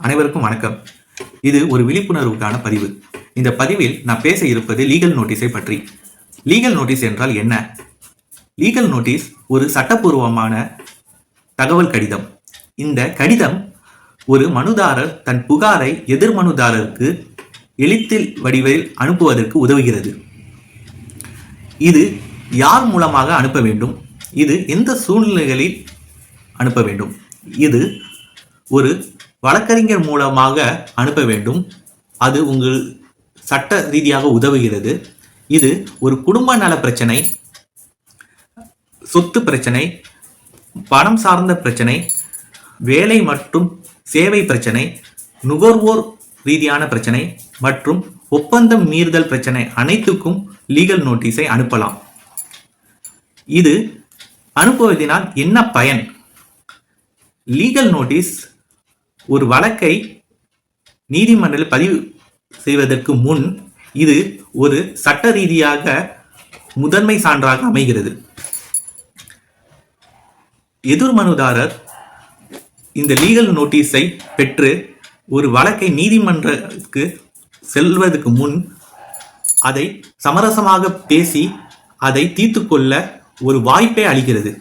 அனைவருக்கும் வணக்கம். இது ஒரு விழிப்புணர்வுக்கான பதிவு. இந்த பதிவில் நான் பேச இருப்பது லீகல் நோட்டீஸை பற்றி. லீகல் நோட்டீஸ் என்றால் என்ன? லீகல் நோட்டீஸ் ஒரு சட்டப்பூர்வமான தகவல் கடிதம். இந்த கடிதம் ஒரு மனுதாரர் தன் புகாரை எதிர் மனுதாரருக்கு எழுத்தில் வடிவில் அனுப்புவதற்கு உதவுகிறது. இது யார் மூலமாக அனுப்ப வேண்டும்? இது எந்த சூழ்நிலைகளில் அனுப்ப வேண்டும்? இது ஒரு வழக்கறிஞர் மூலமாக அனுப்ப வேண்டும். அது உங்கள் சட்ட ரீதியாக உதவுகிறது. இது ஒரு குடும்ப நல பிரச்சனை, சொத்து பிரச்சனை, பணம் சார்ந்த பிரச்சனை, வேலை மற்றும் சேவை பிரச்சனை, நுகர்வோர் ரீதியான பிரச்சனை மற்றும் ஒப்பந்தம் மீறுதல் பிரச்சனை அனைத்துக்கும் லீகல் நோட்டீஸை அனுப்பலாம். இது அனுப்புவதனால் என்ன பயன்? லீகல் நோட்டீஸ் ஒரு வழக்கை நீதிமன்றத்தில் பதிவு செய்வதற்கு முன் இது ஒரு சட்ட ரீதியாக முதன்மை சான்றாக அமைகிறது. எதிர் மனுதாரர் இந்த லீகல் நோட்டீஸை பெற்று ஒரு வழக்கை நீதிமன்றத்துக்கு செல்வதற்கு முன் அதை சமரசமாக பேசி அதை தீர்த்து கொள்ள ஒரு வாய்ப்பை அளிக்கிறது.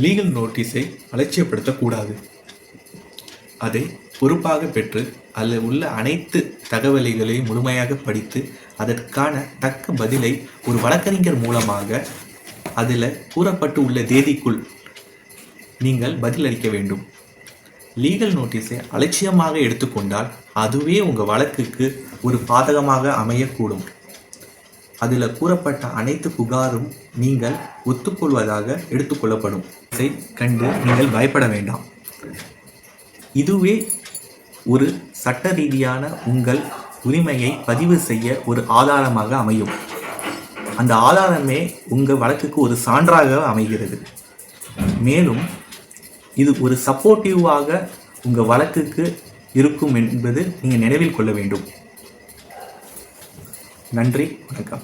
லீகல் நோட்டீஸை அலட்சியப்படுத்தக்கூடாது. அதை பொறுப்பாக பெற்று அதில் உள்ள அனைத்து தகவல்களையும் முழுமையாக படித்து அதற்கான தக்க பதிலை ஒரு வழக்கறிஞர் மூலமாக அதில் கூறப்பட்டு உள்ள தேதிக்குள் நீங்கள் பதிலளிக்க வேண்டும். லீகல் நோட்டீஸை அலட்சியமாக எடுத்துக்கொண்டால் அதுவே உங்கள் வழக்குக்கு ஒரு பாதகமாக அமையக்கூடும். அதில் கூறப்பட்ட அனைத்து புகாரும் நீங்கள் ஒத்துக்கொள்வதாக எடுத்துக்கொள்ளப்படும். இதை கண்டு நீங்கள் பயப்பட வேண்டாம். இதுவே ஒரு சட்ட ரீதியான உங்கள் உரிமையை பதிவு செய்ய ஒரு ஆதாரமாக அமையும். அந்த ஆதாரமே உங்கள் வழக்குக்கு ஒரு சான்றாக அமைகிறது. மேலும் இது ஒரு சப்போர்ட்டிவாக உங்கள் வழக்குக்கு இருக்கும் என்பது நீங்கள் நினைவில் கொள்ள வேண்டும். நன்றி, வணக்கம்.